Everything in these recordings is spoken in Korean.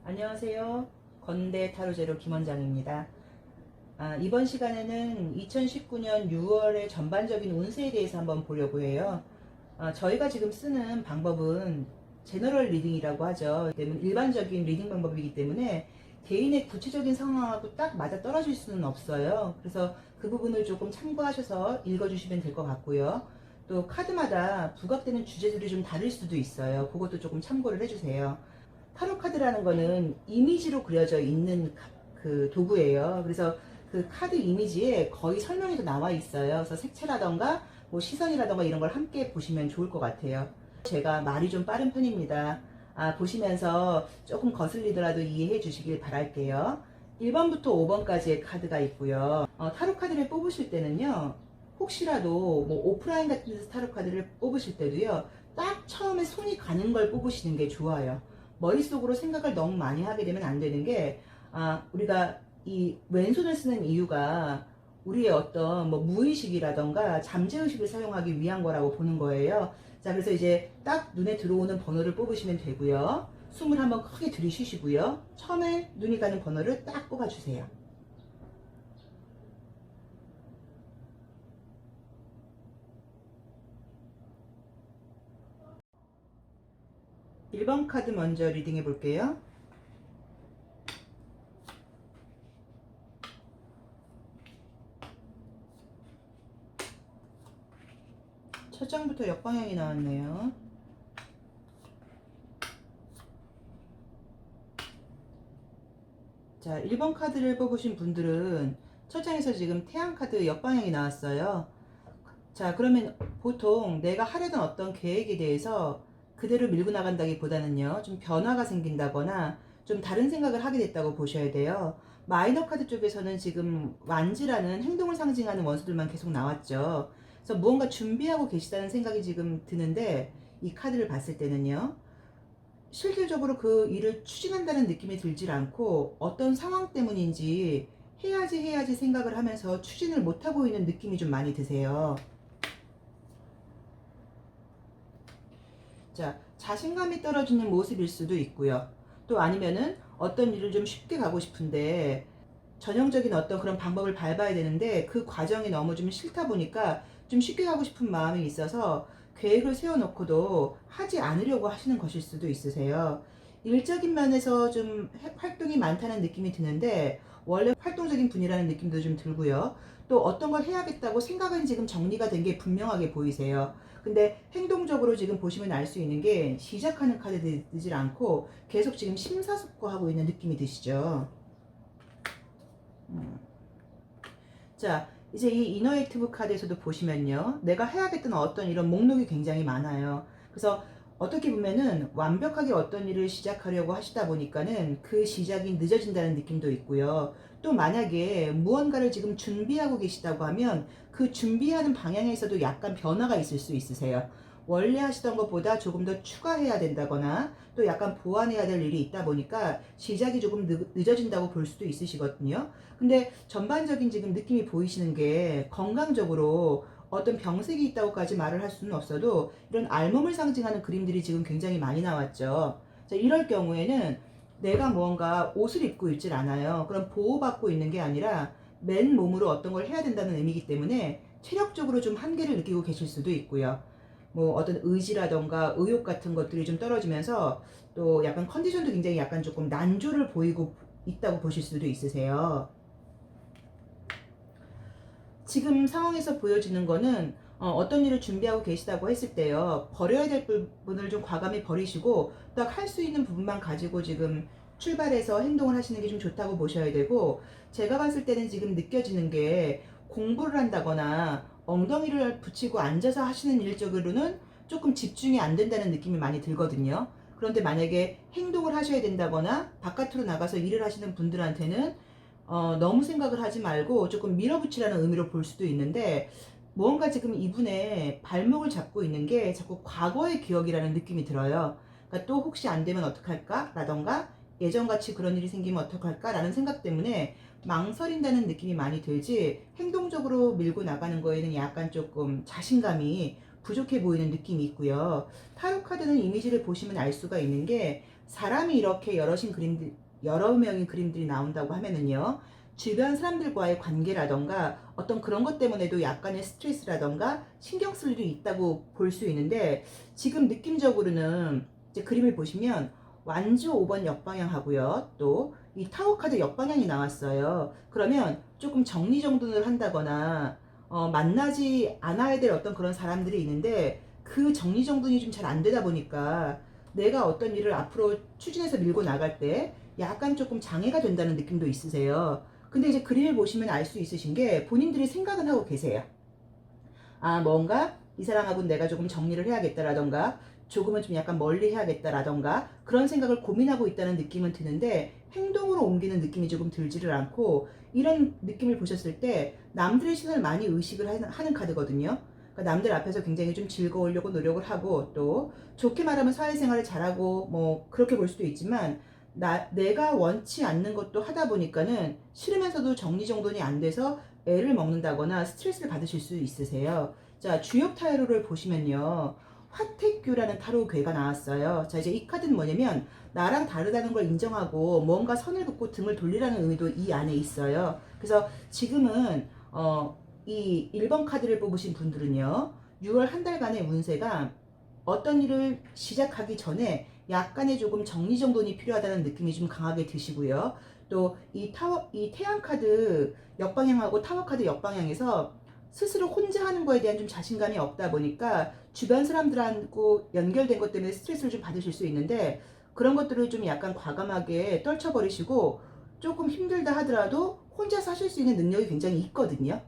안녕하세요. 건대 타로제로 김원장입니다. 이번 시간에는 2019년 6월의 전반적인 운세에 대해서 한번 보려고 해요. 저희가 지금 쓰는 방법은 제너럴 리딩이라고 하죠. 때문에 일반적인 리딩 방법이기 때문에 개인의 구체적인 상황하고 딱 맞아 떨어질 수는 없어요. 그래서 그 부분을 조금 참고하셔서 읽어주시면 될 것 같고요. 또 카드마다 부각되는 주제들이 좀 다를 수도 있어요. 그것도 조금 참고를 해주세요. 타로 카드라는 거는 이미지로 그려져 있는 그 도구예요. 그래서 그 카드 이미지에 거의 설명이 다 나와 있어요. 그래서 색채라던가 뭐 시선이라던가 이런 걸 함께 보시면 좋을 것 같아요. 제가 말이 좀 빠른 편입니다. 보시면서 조금 거슬리더라도 이해해 주시길 바랄게요. 1번부터 5번까지의 카드가 있고요. 타로 카드를 뽑으실 때는요. 혹시라도 뭐 오프라인 같은 데서 타로 카드를 뽑으실 때도요. 딱 처음에 손이 가는 걸 뽑으시는 게 좋아요. 머릿속으로 생각을 너무 많이 하게 되면 안 되는 게, 우리가 이 왼손을 쓰는 이유가 우리의 어떤 뭐 무의식이라던가 잠재의식을 사용하기 위한 거라고 보는 거예요. 자, 그래서 이제 딱 눈에 들어오는 번호를 뽑으시면 되고요. 숨을 한번 크게 들이쉬시고요. 처음에 눈이 가는 번호를 딱 뽑아주세요. 1번 카드 먼저 리딩해 볼게요. 첫 장부터 역방향이 나왔네요. 자, 1번 카드를 뽑으신 분들은 첫 장에서 지금 태양 카드 역방향이 나왔어요. 자, 그러면 보통 내가 하려던 어떤 계획에 대해서 그대로 밀고 나간다기보다는요, 좀 변화가 생긴다거나 좀 다른 생각을 하게 됐다고 보셔야 돼요. 마이너 카드 쪽에서는 지금 완지라는 행동을 상징하는 원수들만 계속 나왔죠. 그래서 무언가 준비하고 계시다는 생각이 지금 드는데, 이 카드를 봤을 때는요, 실질적으로 그 일을 추진한다는 느낌이 들질 않고 어떤 상황 때문인지 해야지 생각을 하면서 추진을 못하고 있는 느낌이 좀 많이 드세요. 자, 자신감이 떨어지는 모습일 수도 있고요. 또 아니면은 어떤 일을 좀 쉽게 가고 싶은데 전형적인 어떤 그런 방법을 밟아야 되는데 그 과정이 너무 좀 싫다 보니까 좀 쉽게 가고 싶은 마음이 있어서 계획을 세워놓고도 하지 않으려고 하시는 것일 수도 있으세요. 일적인 면에서 좀 활동이 많다는 느낌이 드는데 원래 활동적인 분이라는 느낌도 좀 들고요. 또 어떤 걸 해야겠다고 생각은 지금 정리가 된 게 분명하게 보이세요. 근데 행동적으로 지금 보시면 알 수 있는 게 시작하는 카드 되질 않고 계속 지금 심사숙고하고 있는 느낌이 드시죠. 자, 이제 이 이너액티브 카드에서도 보시면요. 내가 해야겠다는 어떤 이런 목록이 굉장히 많아요. 그래서 어떻게 보면은 완벽하게 어떤 일을 시작하려고 하시다 보니까는 그 시작이 늦어진다는 느낌도 있고요. 또 만약에 무언가를 지금 준비하고 계시다고 하면 그 준비하는 방향에서도 약간 변화가 있을 수 있으세요. 원래 하시던 것보다 조금 더 추가해야 된다거나 또 약간 보완해야 될 일이 있다 보니까 시작이 조금 늦어진다고 볼 수도 있으시거든요. 근데 전반적인 지금 느낌이 보이시는 게 건강적으로 어떤 병색이 있다고까지 말을 할 수는 없어도 이런 알몸을 상징하는 그림들이 지금 굉장히 많이 나왔죠. 자, 이럴 경우에는 내가 무언가 옷을 입고 있질 않아요. 그럼 보호받고 있는 게 아니라 맨 몸으로 어떤 걸 해야 된다는 의미이기 때문에 체력적으로 좀 한계를 느끼고 계실 수도 있고요. 뭐 어떤 의지라던가 의욕 같은 것들이 좀 떨어지면서 또 약간 컨디션도 굉장히 약간 조금 난조를 보이고 있다고 보실 수도 있으세요. 지금 상황에서 보여지는 거는 어떤 일을 준비하고 계시다고 했을 때요. 버려야 될 부분을 좀 과감히 버리시고 딱 할 수 있는 부분만 가지고 지금 출발해서 행동을 하시는 게 좀 좋다고 보셔야 되고, 제가 봤을 때는 지금 느껴지는 게 공부를 한다거나 엉덩이를 붙이고 앉아서 하시는 일 쪽으로는 조금 집중이 안 된다는 느낌이 많이 들거든요. 그런데 만약에 행동을 하셔야 된다거나 바깥으로 나가서 일을 하시는 분들한테는 너무 생각을 하지 말고 조금 밀어붙이라는 의미로 볼 수도 있는데, 무언가 지금 이분의 발목을 잡고 있는 게 자꾸 과거의 기억이라는 느낌이 들어요. 그러니까 또 혹시 안 되면 어떡할까? 라던가 예전같이 그런 일이 생기면 어떡할까? 라는 생각 때문에 망설인다는 느낌이 많이 들지, 행동적으로 밀고 나가는 거에는 약간 조금 자신감이 부족해 보이는 느낌이 있고요. 타로 카드는 이미지를 보시면 알 수가 있는 게 사람이 이렇게 여러 명의 그림들이 나온다고 하면은요, 주변 사람들과의 관계라던가 어떤 그런 것 때문에도 약간의 스트레스라던가 신경 쓸 일이 있다고 볼 수 있는데, 지금 느낌적으로는 이제 그림을 보시면 완주 5번 역방향하고요, 또 이 타워 카드 역방향이 나왔어요. 그러면 조금 정리정돈을 한다거나 만나지 않아야 될 어떤 그런 사람들이 있는데, 그 정리정돈이 좀 잘 안 되다 보니까 내가 어떤 일을 앞으로 추진해서 밀고 나갈 때 약간 조금 장애가 된다는 느낌도 있으세요. 근데 이제 그림을 보시면 알 수 있으신 게, 본인들이 생각은 하고 계세요. 아, 뭔가 이 사람하고는 내가 조금 정리를 해야겠다라던가 조금은 좀 약간 멀리 해야겠다라던가 그런 생각을 고민하고 있다는 느낌은 드는데, 행동으로 옮기는 느낌이 조금 들지를 않고, 이런 느낌을 보셨을 때 남들의 시선을 많이 의식을 하는 카드거든요. 그러니까 남들 앞에서 굉장히 좀 즐거우려고 노력을 하고, 또 좋게 말하면 사회생활을 잘하고 뭐 그렇게 볼 수도 있지만, 내가 원치 않는 것도 하다 보니까는 싫으면서도 정리정돈이 안 돼서 애를 먹는다거나 스트레스를 받으실 수 있으세요. 자, 주역 타로를 보시면요, 화택교라는 타로 괴가 나왔어요. 자, 이제 이 카드는 뭐냐면 나랑 다르다는 걸 인정하고 뭔가 선을 긋고 등을 돌리라는 의미도 이 안에 있어요. 그래서 지금은 이 1번 카드를 뽑으신 분들은요, 6월 한 달간의 운세가 어떤 일을 시작하기 전에 약간의 조금 정리정돈이 필요하다는 느낌이 좀 강하게 드시고요. 또 이 태양 카드 역방향하고 타워 카드 역방향에서 스스로 혼자 하는 거에 대한 좀 자신감이 없다 보니까 주변 사람들하고 연결된 것 때문에 스트레스를 좀 받으실 수 있는데, 그런 것들을 좀 약간 과감하게 떨쳐버리시고, 조금 힘들다 하더라도 혼자서 하실 수 있는 능력이 굉장히 있거든요.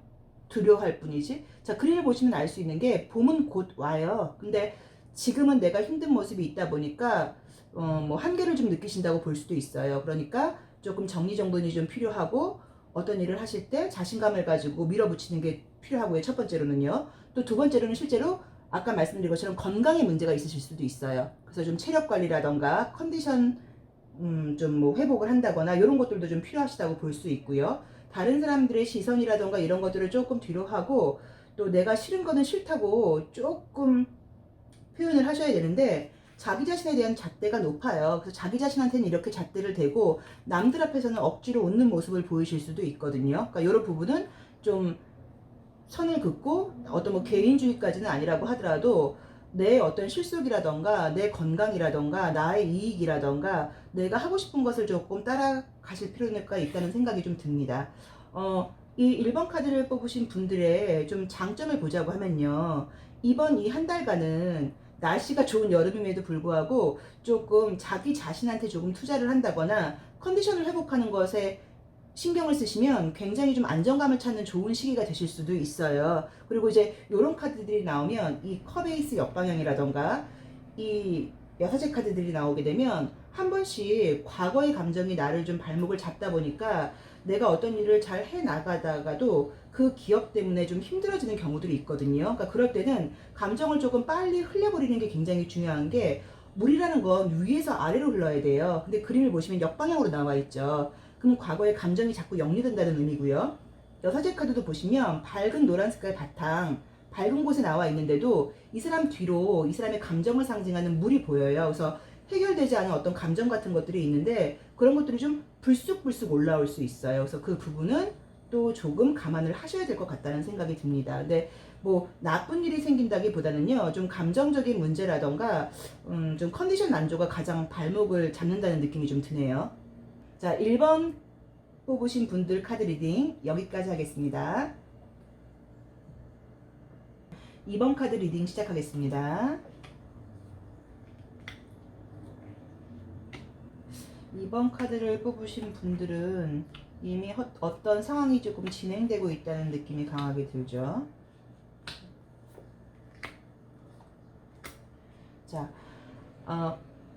두려워할 뿐이지. 자, 그림을 보시면 알 수 있는 게, 봄은 곧 와요. 근데 지금은 내가 힘든 모습이 있다 보니까 뭐 한계를 좀 느끼신다고 볼 수도 있어요. 그러니까 조금 정리정돈이 좀 필요하고, 어떤 일을 하실 때 자신감을 가지고 밀어붙이는 게 필요하고요. 첫 번째로는요. 또 두 번째로는 실제로 아까 말씀드린 것처럼 건강에 문제가 있으실 수도 있어요. 그래서 좀 체력 관리라던가 컨디션 좀 뭐 회복을 한다거나 이런 것들도 좀 필요하시다고 볼 수 있고요. 다른 사람들의 시선이라던가 이런 것들을 조금 뒤로 하고, 또 내가 싫은 거는 싫다고 조금 표현을 하셔야 되는데, 자기 자신에 대한 잣대가 높아요. 그래서 자기 자신한테는 이렇게 잣대를 대고 남들 앞에서는 억지로 웃는 모습을 보이실 수도 있거든요. 그러니까 이런 부분은 좀 선을 긋고, 어떤 뭐 개인주의까지는 아니라고 하더라도 내 어떤 실속이라던가 내 건강이라던가 나의 이익이라던가 내가 하고 싶은 것을 조금 따라가실 필요가 있다는 생각이 좀 듭니다. 이 1번 카드를 뽑으신 분들의 좀 장점을 보자고 하면요, 이번 이 한 달간은 날씨가 좋은 여름임에도 불구하고 조금 자기 자신한테 조금 투자를 한다거나 컨디션을 회복하는 것에 신경을 쓰시면 굉장히 좀 안정감을 찾는 좋은 시기가 되실 수도 있어요. 그리고 이제 이런 카드들이 나오면, 이 컵에이스 역방향이라던가 이 여사제 카드들이 나오게 되면 한 번씩 과거의 감정이 나를 좀 발목을 잡다 보니까 내가 어떤 일을 잘 해 나가다가도 그 기억 때문에 좀 힘들어지는 경우들이 있거든요. 그러니까 그럴 때는 감정을 조금 빨리 흘려버리는 게 굉장히 중요한 게, 물이라는 건 위에서 아래로 흘러야 돼요. 근데 그림을 보시면 역방향으로 나와 있죠. 그럼 과거의 감정이 자꾸 역류된다는 의미고요. 여사제 카드도 보시면 밝은 노란 색깔 바탕, 밝은 곳에 나와 있는데도 이 사람 뒤로 이 사람의 감정을 상징하는 물이 보여요. 그래서 해결되지 않은 어떤 감정 같은 것들이 있는데, 그런 것들이 좀 불쑥불쑥 올라올 수 있어요. 그래서 그 부분은 또 조금 감안을 하셔야 될 것 같다는 생각이 듭니다. 근데 뭐 나쁜 일이 생긴다기보다는요, 좀 감정적인 문제라던가 좀 컨디션 난조가 가장 발목을 잡는다는 느낌이 좀 드네요. 자, 1번 뽑으신 분들 카드 리딩 여기까지 하겠습니다. 2번 카드 리딩 시작하겠습니다. 2번 카드를 뽑으신 분들은 이미 어떤 상황이 조금 진행되고 있다는 느낌이 강하게 들죠. 자,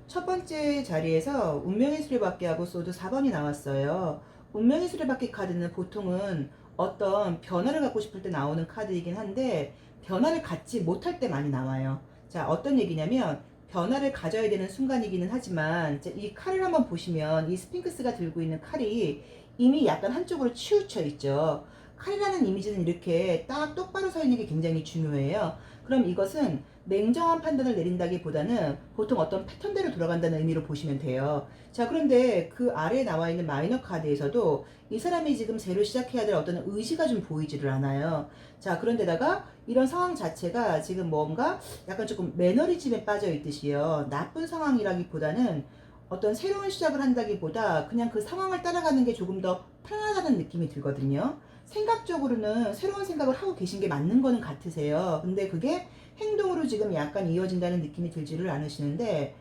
첫 번째 자리에서 운명의 수레바퀴 하고 소드 4번이 나왔어요. 운명의 수레바퀴 카드는 보통은 어떤 변화를 갖고 싶을 때 나오는 카드이긴 한데, 변화를 갖지 못할 때 많이 나와요. 자, 어떤 얘기냐면, 변화를 가져야 되는 순간이기는 하지만, 이 칼을 한번 보시면 이 스핑크스가 들고 있는 칼이 이미 약간 한쪽으로 치우쳐 있죠. 칼이라는 이미지는 이렇게 딱 똑바로 서 있는 게 굉장히 중요해요. 그럼 이것은 냉정한 판단을 내린다기보다는 보통 어떤 패턴대로 돌아간다는 의미로 보시면 돼요. 자, 그런데 그 아래에 나와 있는 마이너 카드에서도 이 사람이 지금 새로 시작해야 될 어떤 의지가 좀 보이지를 않아요. 자, 그런데다가 이런 상황 자체가 지금 뭔가 약간 조금 매너리즘에 빠져 있듯이요. 나쁜 상황이라기보다는 어떤 새로운 시작을 한다기보다 그냥 그 상황을 따라가는 게 조금 더 편하다는 느낌이 들거든요. 생각적으로는 새로운 생각을 하고 계신 게 맞는 거는 같으세요. 근데 그게 행동으로 지금 약간 이어진다는 느낌이 들지를 않으시는데,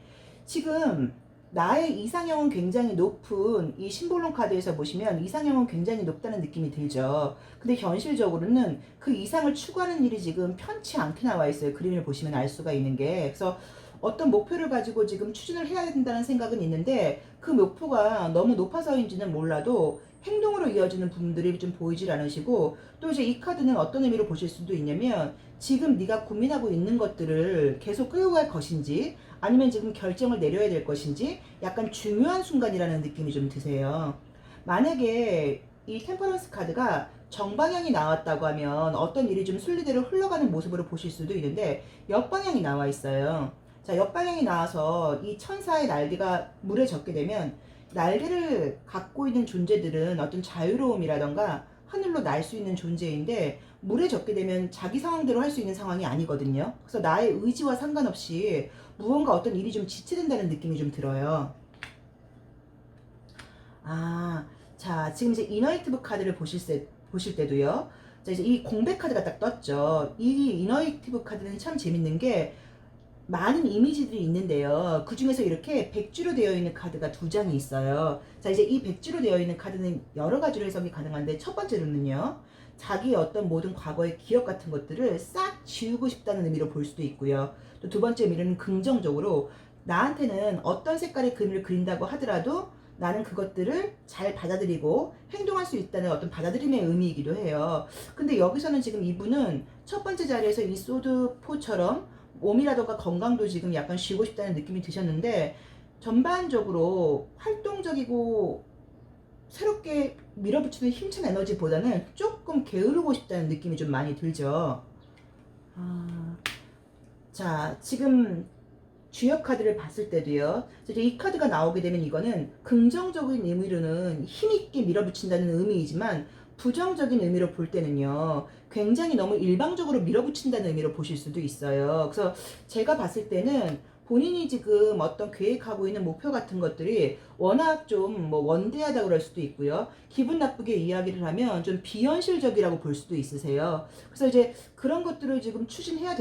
지금 나의 이상형은 굉장히 높은 이 심볼론 카드에서 보시면 이상형은 굉장히 높다는 느낌이 들죠. 근데 현실적으로는 그 이상을 추구하는 일이 지금 편치 않게 나와 있어요. 그림을 보시면 알 수가 있는 게. 그래서 어떤 목표를 가지고 지금 추진을 해야 된다는 생각은 있는데, 그 목표가 너무 높아서인지는 몰라도 행동으로 이어지는 부분들이 좀 보이질 않으시고, 또 이제 이 카드는 어떤 의미로 보실 수도 있냐면, 지금 네가 고민하고 있는 것들을 계속 끌고 갈 것인지 아니면 지금 결정을 내려야 될 것인지 약간 중요한 순간이라는 느낌이 좀 드세요. 만약에 이 템퍼런스 카드가 정방향이 나왔다고 하면 어떤 일이 좀 순리대로 흘러가는 모습으로 보실 수도 있는데, 역방향이 나와 있어요. 자, 역방향이 나와서 이 천사의 날개가 물에 젖게 되면, 날개를 갖고 있는 존재들은 어떤 자유로움이라던가 하늘로 날 수 있는 존재인데, 물에 젖게 되면 자기 상황대로 할 수 있는 상황이 아니거든요. 그래서 나의 의지와 상관없이 무언가 어떤 일이 좀 지체된다는 느낌이 좀 들어요. 아, 자, 지금 이제 이너이티브 카드를 보실 때도요. 자, 이제 이 공백 카드가 딱 떴죠. 이 이너이티브 카드는 참 재밌는 게 많은 이미지들이 있는데요. 그 중에서 이렇게 백지로 되어 있는 카드가 두 장이 있어요. 자, 이제 이 백지로 되어 있는 카드는 여러 가지로 해석이 가능한데, 첫 번째로는요, 자기의 어떤 모든 과거의 기억 같은 것들을 싹 지우고 싶다는 의미로 볼 수도 있고요. 또 두 번째 의미는 긍정적으로, 나한테는 어떤 색깔의 그림을 그린다고 하더라도 나는 그것들을 잘 받아들이고 행동할 수 있다는 어떤 받아들임의 의미이기도 해요. 근데 여기서는 지금 이분은 첫 번째 자리에서 이 소드포처럼 몸이라던가 건강도 지금 약간 쉬고 싶다는 느낌이 드셨는데, 전반적으로 활동적이고 새롭게 밀어붙이는 힘찬 에너지보다는 조금 게으르고 싶다는 느낌이 좀 많이 들죠. 자, 지금 주역 카드를 봤을 때도요. 이제 이 카드가 나오게 되면 이거는 긍정적인 의미로는 힘있게 밀어붙인다는 의미이지만, 부정적인 의미로 볼 때는요, 굉장히 너무 일방적으로 밀어붙인다는 의미로 보실 수도 있어요. 그래서 제가 봤을 때는 본인이 지금 어떤 계획하고 있는 목표 같은 것들이 워낙 좀 뭐 원대하다 그럴 수도 있고요. 기분 나쁘게 이야기를 하면 좀 비현실적이라고 볼 수도 있으세요. 그래서 이제 그런 것들을 지금 추진해야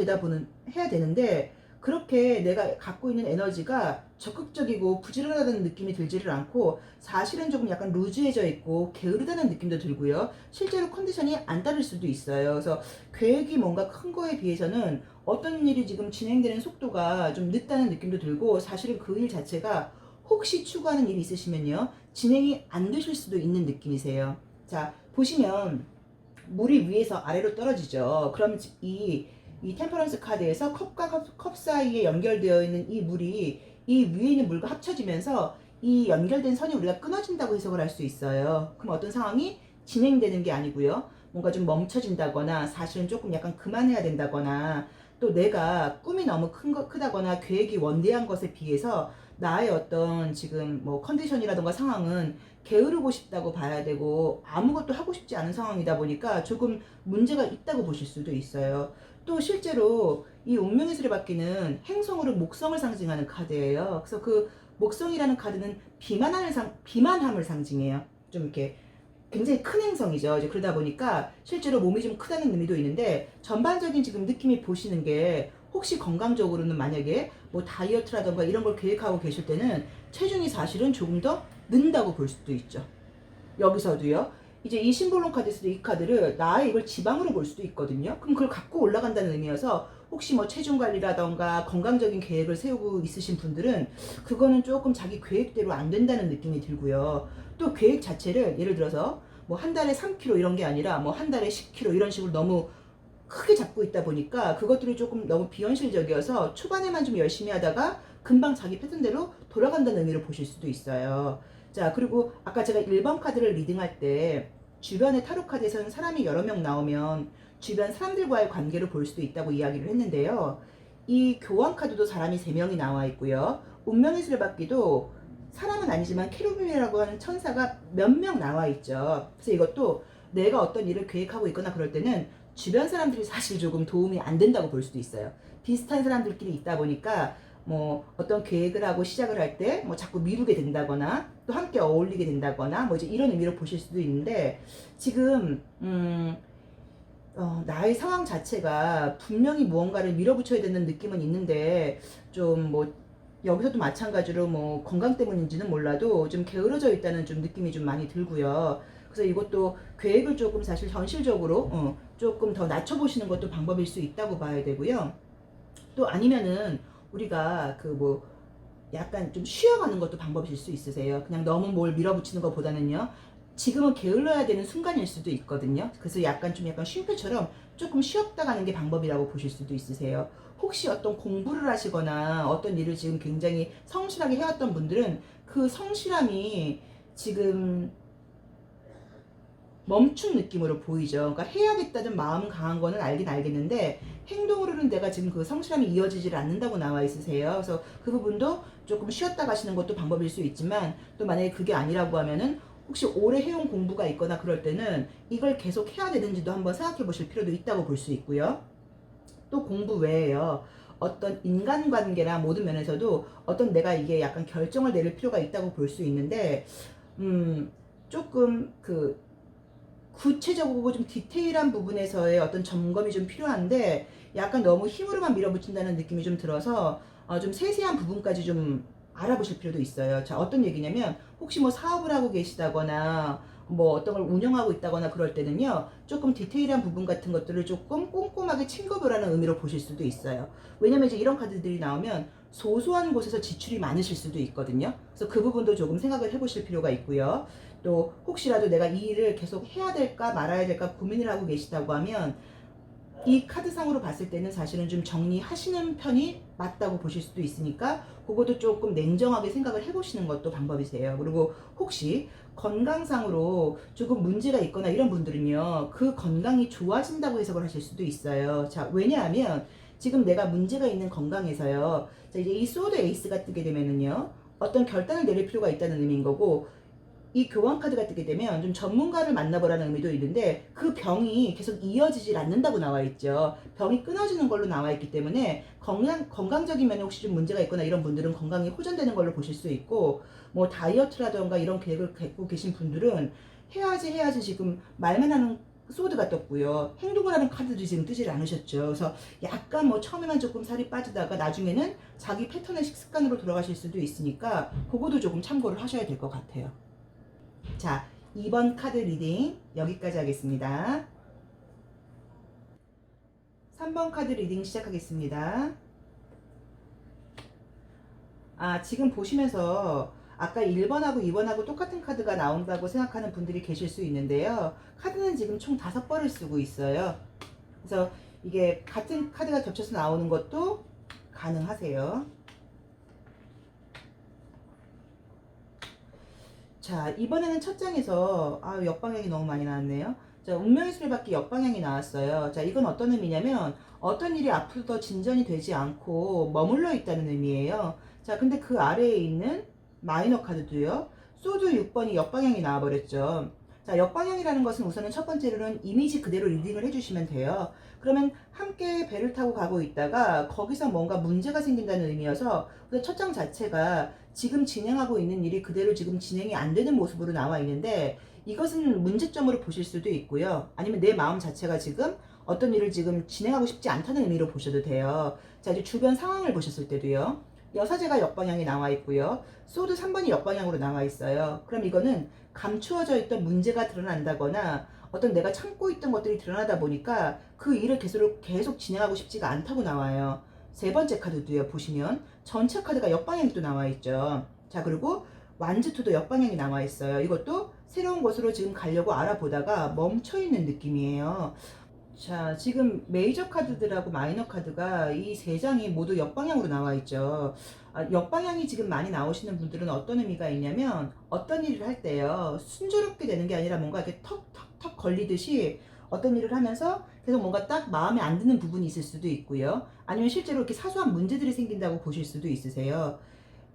해야 되는데, 그렇게 내가 갖고 있는 에너지가 적극적이고 부지런하다는 느낌이 들지를 않고, 사실은 조금 약간 루즈해져 있고 게으르다는 느낌도 들고요. 실제로 컨디션이 안 따를 수도 있어요. 그래서 계획이 뭔가 큰 거에 비해서는 어떤 일이 지금 진행되는 속도가 좀 늦다는 느낌도 들고, 사실은 그 일 자체가 혹시 추구하는 일이 있으시면요, 진행이 안 되실 수도 있는 느낌이세요. 자, 보시면 물이 위에서 아래로 떨어지죠. 그럼 이 템퍼런스 카드에서 컵과 컵 사이에 연결되어 있는 이 물이 이 위에 있는 물과 합쳐지면서 이 연결된 선이 우리가 끊어진다고 해석을 할 수 있어요. 그럼 어떤 상황이 진행되는 게 아니고요, 뭔가 좀 멈춰진다거나 사실은 조금 약간 그만해야 된다거나, 또 내가 꿈이 너무 크다거나 계획이 원대한 것에 비해서 나의 어떤 지금 뭐 컨디션이라던가 상황은 게으르고 싶다고 봐야 되고 아무것도 하고 싶지 않은 상황이다 보니까 조금 문제가 있다고 보실 수도 있어요. 또 실제로 이 운명의 수레바퀴는 행성으로 목성을 상징하는 카드예요. 그래서 그 목성이라는 카드는 비만함을 상징해요. 좀 이렇게 굉장히 큰 행성이죠. 이제 그러다 보니까 실제로 몸이 좀 크다는 의미도 있는데, 전반적인 지금 느낌이 보시는 게, 혹시 건강적으로는 만약에 뭐 다이어트라던가 이런 걸 계획하고 계실 때는 체중이 사실은 조금 더 는다고 볼 수도 있죠. 여기서도요. 이제 이 심볼론 카드에서도 이 카드를 나의 이걸 지방으로 볼 수도 있거든요. 그럼 그걸 갖고 올라간다는 의미여서, 혹시 뭐 체중 관리라던가 건강적인 계획을 세우고 있으신 분들은 그거는 조금 자기 계획대로 안 된다는 느낌이 들고요. 또 계획 자체를 예를 들어서 뭐 한 달에 3kg 이런 게 아니라 뭐 한 달에 10kg 이런 식으로 너무 크게 잡고 있다 보니까 그것들이 조금 너무 비현실적이어서 초반에만 좀 열심히 하다가 금방 자기 패턴대로 돌아간다는 의미로 보실 수도 있어요. 자, 그리고 아까 제가 1번 카드를 리딩할 때 주변의 타로 카드에서는 사람이 여러 명 나오면 주변 사람들과의 관계를 볼 수도 있다고 이야기를 했는데요. 이 교황 카드도 사람이 3명이 나와 있고요. 운명의 수레바퀴도 사람은 아니지만 케루빔이라고 하는 천사가 몇 명 나와 있죠. 그래서 이것도 내가 어떤 일을 계획하고 있거나 그럴 때는 주변 사람들이 사실 조금 도움이 안 된다고 볼 수도 있어요. 비슷한 사람들끼리 있다 보니까 뭐 어떤 계획을 하고 시작을 할 때 뭐 자꾸 미루게 된다거나 또 함께 어울리게 된다거나 뭐 이제 이런 의미로 보실 수도 있는데, 지금 나의 상황 자체가 분명히 무언가를 밀어붙여야 되는 느낌은 있는데, 좀 뭐 여기서도 마찬가지로 뭐 건강 때문인지는 몰라도 좀 게으러져 있다는 좀 느낌이 좀 많이 들고요. 그래서 이것도 계획을 조금 사실 현실적으로 조금 더 낮춰보시는 것도 방법일 수 있다고 봐야 되고요. 또 아니면은 우리가 그 뭐 약간 좀 쉬어가는 것도 방법일 수 있으세요. 그냥 너무 뭘 밀어붙이는 것보다는요. 지금은 게을러야 되는 순간일 수도 있거든요. 그래서 약간 쉼표처럼 조금 쉬었다 가는 게 방법이라고 보실 수도 있으세요. 혹시 어떤 공부를 하시거나 어떤 일을 지금 굉장히 성실하게 해왔던 분들은 그 성실함이 지금 멈춘 느낌으로 보이죠. 그러니까 해야겠다는 마음 강한 거는 알긴 알겠는데 행동으로는 내가 지금 그 성실함이 이어지질 않는다고 나와 있으세요. 그래서 그 부분도 조금 쉬었다 가시는 것도 방법일 수 있지만, 또 만약에 그게 아니라고 하면은 혹시 오래 해온 공부가 있거나 그럴 때는 이걸 계속 해야 되는지도 한번 생각해 보실 필요도 있다고 볼 수 있고요. 또 공부 외에요. 어떤 인간관계나 모든 면에서도 어떤 내가 이게 약간 결정을 내릴 필요가 있다고 볼 수 있는데, 조금 그 구체적이고 좀 디테일한 부분에서의 어떤 점검이 좀 필요한데, 약간 너무 힘으로만 밀어붙인다는 느낌이 좀 들어서 좀 세세한 부분까지 좀 알아보실 필요도 있어요. 자, 어떤 얘기냐면 혹시 뭐 사업을 하고 계시다거나 뭐 어떤 걸 운영하고 있다거나 그럴 때는요, 조금 디테일한 부분 같은 것들을 조금 꼼꼼하게 챙겨보라는 의미로 보실 수도 있어요. 왜냐면 이제 이런 카드들이 나오면 소소한 곳에서 지출이 많으실 수도 있거든요. 그래서 그 부분도 조금 생각을 해보실 필요가 있고요. 또 혹시라도 내가 이 일을 계속 해야 될까 말아야 될까 고민을 하고 계시다고 하면 이 카드상으로 봤을 때는 사실은 좀 정리하시는 편이 맞다고 보실 수도 있으니까 그것도 조금 냉정하게 생각을 해보시는 것도 방법이세요. 그리고 혹시 건강상으로 조금 문제가 있거나 이런 분들은요, 그 건강이 좋아진다고 해석을 하실 수도 있어요. 자, 왜냐하면 지금 내가 문제가 있는 건강에서요, 자, 이제 이 소드 에이스가 뜨게 되면은요, 어떤 결단을 내릴 필요가 있다는 의미인 거고, 이 교환 카드가 뜨게 되면 좀 전문가를 만나보라는 의미도 있는데, 그 병이 계속 이어지질 않는다고 나와 있죠. 병이 끊어지는 걸로 나와 있기 때문에 건강적인 면에 혹시 좀 문제가 있거나 이런 분들은 건강이 호전되는 걸로 보실 수 있고, 뭐 다이어트라던가 이런 계획을 갖고 계신 분들은 해야지 지금 말만 하는 소드가 떴고요. 행동을 하는 카드도 지금 뜨질 않으셨죠. 그래서 약간 뭐 처음에만 조금 살이 빠지다가 나중에는 자기 패턴의 식습관으로 돌아가실 수도 있으니까 그거도 조금 참고를 하셔야 될 것 같아요. 자, 2번 카드 리딩 여기까지 하겠습니다. 3번 카드 리딩 시작하겠습니다. 지금 보시면서 아까 1번하고 2번하고 똑같은 카드가 나온다고 생각하는 분들이 계실 수 있는데요. 카드는 지금 총 5번을 쓰고 있어요. 그래서 이게 같은 카드가 겹쳐서 나오는 것도 가능하세요. 자, 이번에는 첫 장에서 역방향이 너무 많이 나왔네요. 자, 운명의 수레바퀴 역방향이 나왔어요. 자, 이건 어떤 의미냐면 어떤 일이 앞으로 더 진전이 되지 않고 머물러 있다는 의미예요. 자, 근데 그 아래에 있는 마이너 카드도요, 소드 6번이 역방향이 나와버렸죠. 자, 역방향이라는 것은 우선은 첫 번째로는 이미지 그대로 리딩을 해주시면 돼요. 그러면 함께 배를 타고 가고 있다가 거기서 뭔가 문제가 생긴다는 의미여서 첫 장 자체가 지금 진행하고 있는 일이 그대로 지금 진행이 안 되는 모습으로 나와 있는데, 이것은 문제점으로 보실 수도 있고요. 아니면 내 마음 자체가 지금 어떤 일을 지금 진행하고 싶지 않다는 의미로 보셔도 돼요. 자, 이제 주변 상황을 보셨을 때도요, 여사제가 역방향이 나와 있고요. 소드 3번이 역방향으로 나와 있어요. 그럼 이거는 감추어져 있던 문제가 드러난다거나 어떤 내가 참고 있던 것들이 드러나다 보니까 그 일을 계속 진행하고 싶지가 않다고 나와요. 세 번째 카드도요, 보시면 전체 카드가 역방향이 또 나와 있죠. 자, 그리고 완즈투도 역방향이 나와 있어요. 이것도 새로운 곳으로 지금 가려고 알아보다가 멈춰 있는 느낌이에요. 자, 지금 메이저 카드들하고 마이너 카드가 이 세 장이 모두 역방향으로 나와 있죠. 역방향이 지금 많이 나오시는 분들은 어떤 의미가 있냐면, 어떤 일을 할 때요, 순조롭게 되는 게 아니라 뭔가 이렇게 턱턱턱 걸리듯이 어떤 일을 하면서 그래서 뭔가 딱 마음에 안 드는 부분이 있을 수도 있고요. 아니면 실제로 이렇게 사소한 문제들이 생긴다고 보실 수도 있으세요.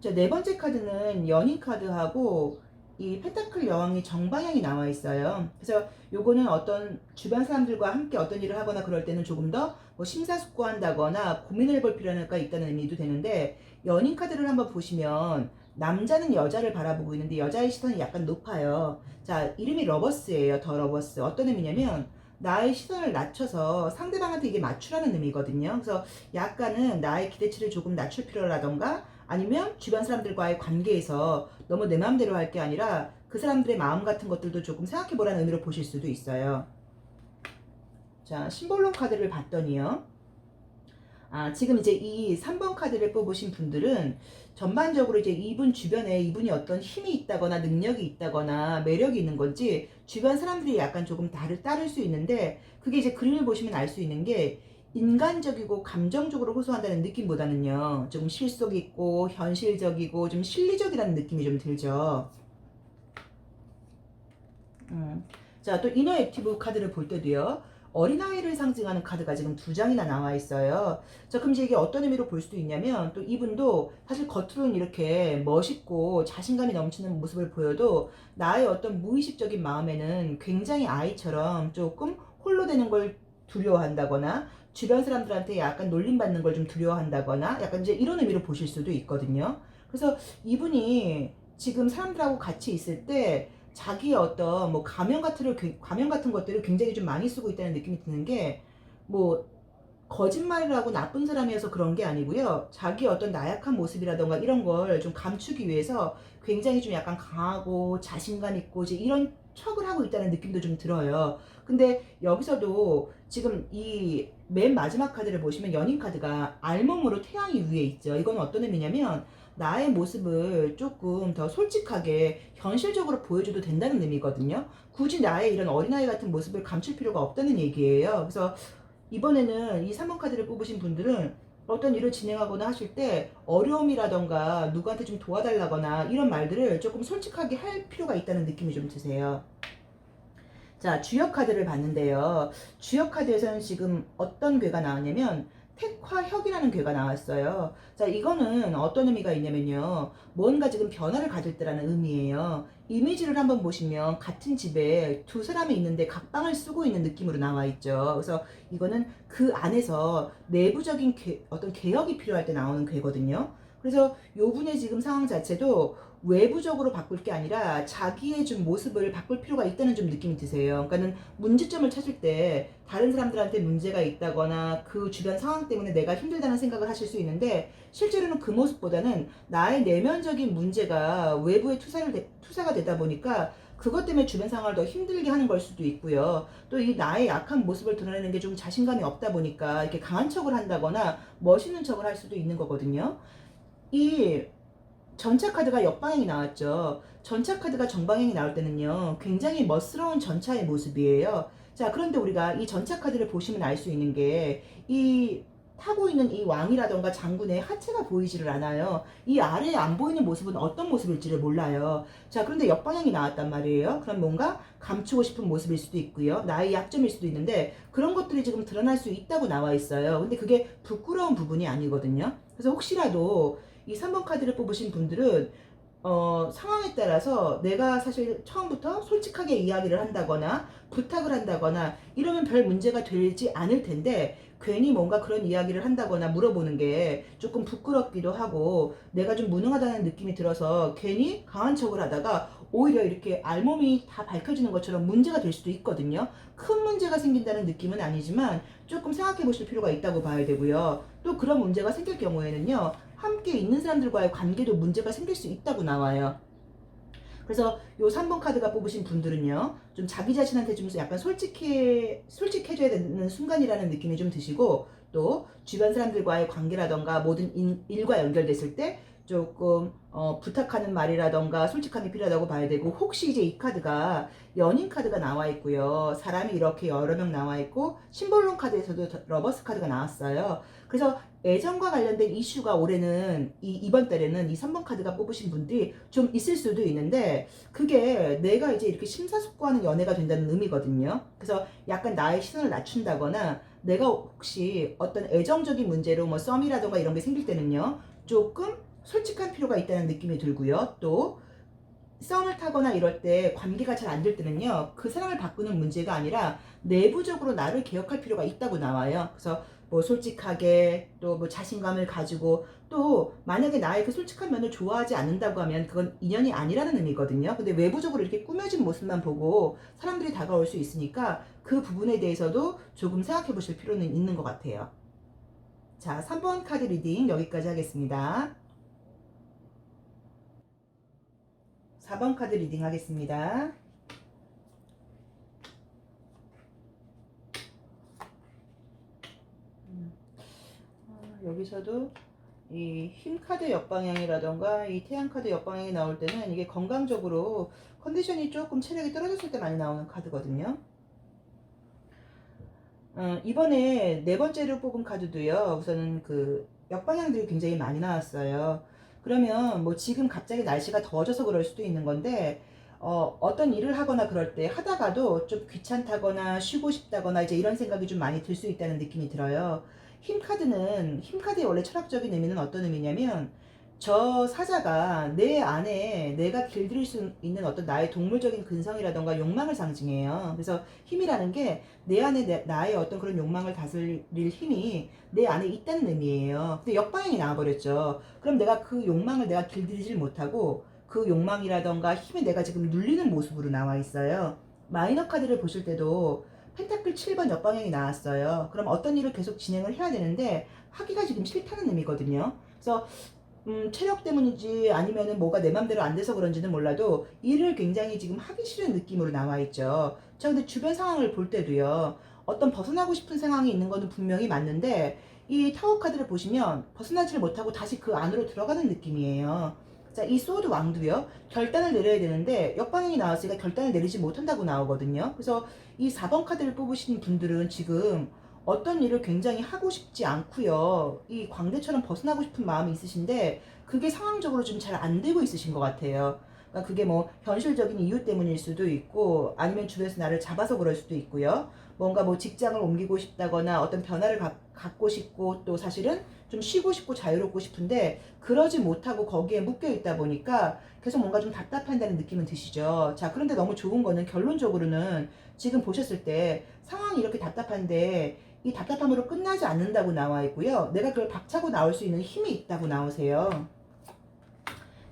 자, 네 번째 카드는 연인 카드하고 이 펜타클 여왕이 정방향이 나와 있어요. 그래서 요거는 어떤 주변 사람들과 함께 어떤 일을 하거나 그럴 때는 조금 더 뭐 심사숙고한다거나 고민을 해볼 필요가 있다는 의미도 되는데, 연인 카드를 한번 보시면 남자는 여자를 바라보고 있는데 여자의 시선이 약간 높아요. 자, 이름이 러버스예요. 더 러버스. 어떤 의미냐면 나의 시선을 낮춰서 상대방한테 이게 맞추라는 의미거든요. 그래서 약간은 나의 기대치를 조금 낮출 필요라던가, 아니면 주변 사람들과의 관계에서 너무 내 마음대로 할 게 아니라 그 사람들의 마음 같은 것들도 조금 생각해 보라는 의미로 보실 수도 있어요. 자, 심볼론 카드를 봤더니요. 지금 이제 이 3번 카드를 뽑으신 분들은 전반적으로 이제 이분 주변에 이분이 어떤 힘이 있다거나 능력이 있다거나 매력이 있는 건지 주변 사람들이 약간 조금 따를 수 있는데, 그게 이제 그림을 보시면 알 수 있는 게 인간적이고 감정적으로 호소한다는 느낌보다는요, 좀 실속 있고 현실적이고 좀 실리적이라는 느낌이 좀 들죠. 자, 또 이너 액티브 카드를 볼 때도요, 어린아이를 상징하는 카드가 지금 2장이나 나와 있어요. 자, 그럼 이제 이게 어떤 의미로 볼 수도 있냐면, 또 이분도 사실 겉으로는 이렇게 멋있고 자신감이 넘치는 모습을 보여도 나의 어떤 무의식적인 마음에는 굉장히 아이처럼 조금 홀로 되는 걸 두려워한다거나, 주변 사람들한테 약간 놀림받는 걸 좀 두려워한다거나, 약간 이제 이런 의미로 보실 수도 있거든요. 그래서 이분이 지금 사람들하고 같이 있을 때 자기의 어떤 뭐 가면 같은 것들을 굉장히 좀 많이 쓰고 있다는 느낌이 드는 게, 뭐 거짓말을 하고 나쁜 사람이어서 그런 게 아니고요. 자기 어떤 나약한 모습이라던가 이런 걸 좀 감추기 위해서 굉장히 좀 약간 강하고 자신감 있고 이제 이런 척을 하고 있다는 느낌도 좀 들어요. 근데 여기서도 지금 이 맨 마지막 카드를 보시면 연인 카드가 알몸으로 태양이 위에 있죠. 이건 어떤 의미냐면 나의 모습을 조금 더 솔직하게 현실적으로 보여줘도 된다는 의미거든요. 굳이 나의 이런 어린아이 같은 모습을 감출 필요가 없다는 얘기예요. 그래서 이번에는 이 3번 카드를 뽑으신 분들은 어떤 일을 진행하거나 하실 때 어려움이라던가 누구한테 좀 도와달라거나 이런 말들을 조금 솔직하게 할 필요가 있다는 느낌이 좀 드세요. 자, 주역 카드를 봤는데요. 주역 카드에서는 지금 어떤 괴가 나왔냐면 택화혁이라는 괴가 나왔어요. 자, 이거는 어떤 의미가 있냐면요, 뭔가 지금 변화를 가질 때라는 의미예요. 이미지를 한번 보시면 같은 집에 두 사람이 있는데 각방을 쓰고 있는 느낌으로 나와 있죠. 그래서 이거는 그 안에서 내부적인 어떤 개혁이 필요할 때 나오는 괴거든요. 그래서 요 분의 지금 상황 자체도 외부적으로 바꿀 게 아니라 자기의 좀 모습을 바꿀 필요가 있다는 좀 느낌이 드세요. 그러니까는 문제점을 찾을 때 다른 사람들한테 문제가 있다거나 그 주변 상황 때문에 내가 힘들다는 생각을 하실 수 있는데, 실제로는 그 모습보다는 나의 내면적인 문제가 외부에 투사가 되다 보니까 그것 때문에 주변 상황을 더 힘들게 하는 걸 수도 있고요. 또 이 나의 약한 모습을 드러내는 게 좀 자신감이 없다 보니까 이렇게 강한 척을 한다거나 멋있는 척을 할 수도 있는 거거든요. 이 전차 카드가 역방향이 나왔죠. 전차 카드가 정방향이 나올 때는요, 굉장히 멋스러운 전차의 모습이에요. 자, 그런데 우리가 이 전차 카드를 보시면 알 수 있는 게, 이 타고 있는 이 왕이라던가 장군의 하체가 보이지를 않아요. 이 아래에 안 보이는 모습은 어떤 모습일지를 몰라요. 자, 그런데 역방향이 나왔단 말이에요. 그럼 뭔가 감추고 싶은 모습일 수도 있고요, 나의 약점일 수도 있는데, 그런 것들이 지금 드러날 수 있다고 나와 있어요. 근데 그게 부끄러운 부분이 아니거든요. 그래서 혹시라도 이 3번 카드를 뽑으신 분들은 상황에 따라서 내가 사실 처음부터 솔직하게 이야기를 한다거나 부탁을 한다거나 이러면 별 문제가 되지 않을 텐데, 괜히 뭔가 그런 이야기를 한다거나 물어보는 게 조금 부끄럽기도 하고 내가 좀 무능하다는 느낌이 들어서 괜히 강한 척을 하다가 오히려 이렇게 알몸이 다 밝혀지는 것처럼 문제가 될 수도 있거든요. 큰 문제가 생긴다는 느낌은 아니지만 조금 생각해 보실 필요가 있다고 봐야 되고요. 또 그런 문제가 생길 경우에는요, 함께 있는 사람들과의 관계도 문제가 생길 수 있다고 나와요. 그래서 요 3번 카드가 뽑으신 분들은요, 좀 자기 자신한테 좀 약간 솔직해져야 되는 순간이라는 느낌이 좀 드시고, 또 주변 사람들과의 관계라던가 모든 일과 연결됐을 때 조금 부탁하는 말이라던가 솔직함이 필요하다고 봐야 되고, 혹시 이제 이 카드가 연인 카드가 나와 있고요, 사람이 이렇게 여러 명 나와 있고 심볼론 카드에서도 러버스 카드가 나왔어요. 그래서 애정과 관련된 이슈가 올해는 이번 달에는 이 3번 카드가 뽑으신 분들이 좀 있을 수도 있는데, 그게 내가 이제 이렇게 심사숙고하는 연애가 된다는 의미거든요. 그래서 약간 나의 시선을 낮춘다거나, 내가 혹시 어떤 애정적인 문제로 뭐 썸이라던가 이런 게 생길 때는요, 조금 솔직한 필요가 있다는 느낌이 들고요. 또 썸을 타거나 이럴 때 관계가 잘 안 될 때는요, 그 사람을 바꾸는 문제가 아니라 내부적으로 나를 개혁할 필요가 있다고 나와요. 그래서 뭐 솔직하게, 또 뭐 자신감을 가지고, 또 만약에 나의 그 솔직한 면을 좋아하지 않는다고 하면 그건 인연이 아니라는 의미거든요. 근데 외부적으로 이렇게 꾸며진 모습만 보고 사람들이 다가올 수 있으니까 그 부분에 대해서도 조금 생각해 보실 필요는 있는 것 같아요. 자, 3번 카드 리딩 여기까지 하겠습니다. 4번 카드 리딩 하겠습니다. 여기서도 이 힘 카드 역방향이라던가 이 태양 카드 역방향이 나올 때는 이게 건강적으로 컨디션이 조금 체력이 떨어졌을 때 많이 나오는 카드거든요. 이번에 네 번째로 뽑은 카드도요, 우선은 그 역방향들이 굉장히 많이 나왔어요. 그러면 뭐 지금 갑자기 날씨가 더워져서 그럴 수도 있는 건데, 어떤 일을 하거나 그럴 때 하다가도 좀 귀찮다거나 쉬고 싶다거나 이제 이런 생각이 좀 많이 들 수 있다는 느낌이 들어요. 힘 카드의 원래 철학적인 의미는 어떤 의미냐면, 저 사자가 내 안에 내가 길들일 수 있는 어떤 나의 동물적인 근성이라던가 욕망을 상징해요. 그래서 힘이라는 게 내 안에 나의 어떤 그런 욕망을 다스릴 힘이 내 안에 있다는 의미예요. 근데 역방향이 나와버렸죠. 그럼 내가 그 욕망을 내가 길들이질 못하고 그 욕망이라던가 힘이 내가 지금 눌리는 모습으로 나와 있어요. 마이너 카드를 보실 때도 펜타클 7번 역방향이 나왔어요. 그럼 어떤 일을 계속 진행을 해야 되는데 하기가 지금 싫다는 의미거든요. 그래서 체력 때문인지 아니면은 뭐가 내 맘대로 안 돼서 그런지는 몰라도 일을 굉장히 지금 하기 싫은 느낌으로 나와 있죠. 자, 근데 주변 상황을 볼 때도요, 어떤 벗어나고 싶은 상황이 있는 거는 분명히 맞는데, 이 타워 카드를 보시면 벗어나지를 못하고 다시 그 안으로 들어가는 느낌이에요. 자, 이 소드 왕도요, 결단을 내려야 되는데 역방향이 나왔으니까 결단을 내리지 못한다고 나오거든요. 그래서 이 4번 카드를 뽑으신 분들은 지금 어떤 일을 굉장히 하고 싶지 않고요, 이 광대처럼 벗어나고 싶은 마음이 있으신데 그게 상황적으로 좀 잘 안 되고 있으신 것 같아요. 그러니까 그게 뭐 현실적인 이유 때문일 수도 있고, 아니면 주변에서 나를 잡아서 그럴 수도 있고요. 뭔가 뭐 직장을 옮기고 싶다거나 어떤 변화를 갖고 싶고, 또 사실은 좀 쉬고 싶고 자유롭고 싶은데 그러지 못하고 거기에 묶여 있다 보니까 계속 뭔가 좀 답답한다는 느낌은 드시죠. 자, 그런데 너무 좋은 거는 결론적으로는 지금 보셨을 때 상황이 이렇게 답답한데 이 답답함으로 끝나지 않는다고 나와 있고요. 내가 그걸 박차고 나올 수 있는 힘이 있다고 나오세요.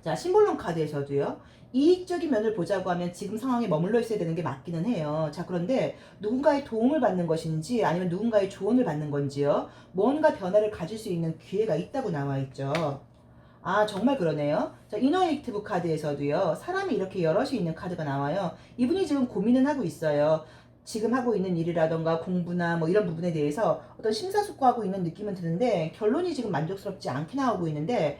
자, 심볼론 카드에서도요, 이익적인 면을 보자고 하면 지금 상황에 머물러 있어야 되는 게 맞기는 해요. 자, 그런데 누군가의 도움을 받는 것인지 아니면 누군가의 조언을 받는 건지요, 뭔가 변화를 가질 수 있는 기회가 있다고 나와 있죠. 아, 정말 그러네요. 자, 이너액티브 카드에서도요, 사람이 이렇게 여럿이 있는 카드가 나와요. 이분이 지금 고민은 하고 있어요. 지금 하고 있는 일이라던가 공부나 뭐 이런 부분에 대해서 어떤 심사숙고하고 있는 느낌은 드는데 결론이 지금 만족스럽지 않게 나오고 있는데,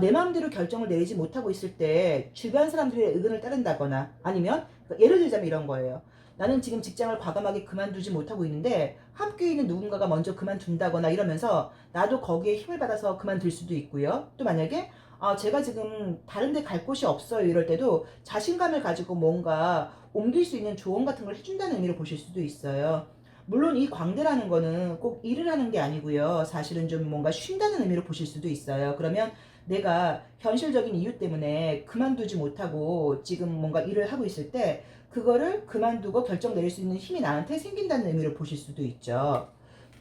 내 마음대로 결정을 내리지 못하고 있을 때 주변 사람들의 의견을 따른다거나, 아니면 예를 들자면 이런 거예요. 나는 지금 직장을 과감하게 그만두지 못하고 있는데 함께 있는 누군가가 먼저 그만둔다거나 이러면서 나도 거기에 힘을 받아서 그만둘 수도 있고요. 또 만약에 제가 지금 다른 데 갈 곳이 없어요 이럴 때도 자신감을 가지고 뭔가 옮길 수 있는 조언 같은 걸 해준다는 의미로 보실 수도 있어요. 물론 이 광대라는 거는 꼭 일을 하는 게 아니고요, 사실은 좀 뭔가 쉰다는 의미로 보실 수도 있어요. 그러면 내가 현실적인 이유 때문에 그만두지 못하고 지금 뭔가 일을 하고 있을 때 그거를 그만두고 결정 내릴 수 있는 힘이 나한테 생긴다는 의미로 보실 수도 있죠.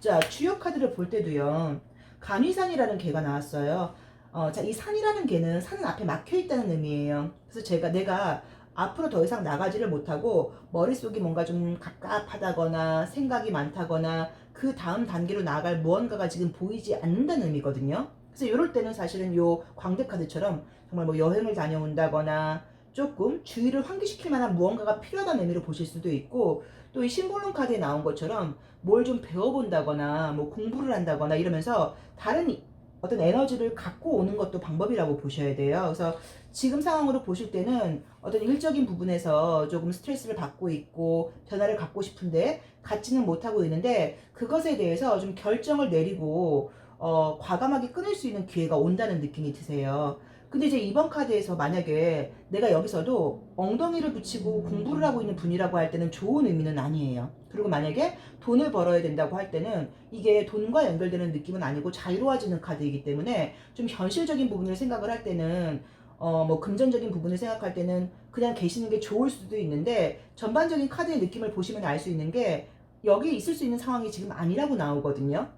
자, 주요 카드를 볼 때도요, 간위산이라는 개가 나왔어요. 자, 이 산이라는 개는 산은 앞에 막혀 있다는 의미예요. 그래서 내가 앞으로 더 이상 나가지를 못하고 머릿속이 뭔가 좀 갑갑하다거나 생각이 많다거나 그 다음 단계로 나아갈 무언가가 지금 보이지 않는다는 의미거든요. 그래서 이럴 때는 사실은 요 광대 카드처럼 정말 뭐 여행을 다녀온다거나 조금 주의를 환기시킬 만한 무언가가 필요하다는 의미로 보실 수도 있고, 또 이 심볼론 카드에 나온 것처럼 뭘 좀 배워본다거나 뭐 공부를 한다거나 이러면서 다른 어떤 에너지를 갖고 오는 것도 방법이라고 보셔야 돼요. 그래서 지금 상황으로 보실 때는 어떤 일적인 부분에서 조금 스트레스를 받고 있고 변화를 갖고 싶은데 갖지는 못하고 있는데, 그것에 대해서 좀 결정을 내리고 과감하게 끊을 수 있는 기회가 온다는 느낌이 드세요. 근데 이제 이번 카드에서 만약에 내가 여기서도 엉덩이를 붙이고 공부를 하고 있는 분이라고 할 때는 좋은 의미는 아니에요. 그리고 만약에 돈을 벌어야 된다고 할 때는 이게 돈과 연결되는 느낌은 아니고 자유로워지는 카드이기 때문에 좀 현실적인 부분을 생각을 할 때는 뭐 금전적인 부분을 생각할 때는 그냥 계시는 게 좋을 수도 있는데, 전반적인 카드의 느낌을 보시면 알 수 있는 게 여기 있을 수 있는 상황이 지금 아니라고 나오거든요.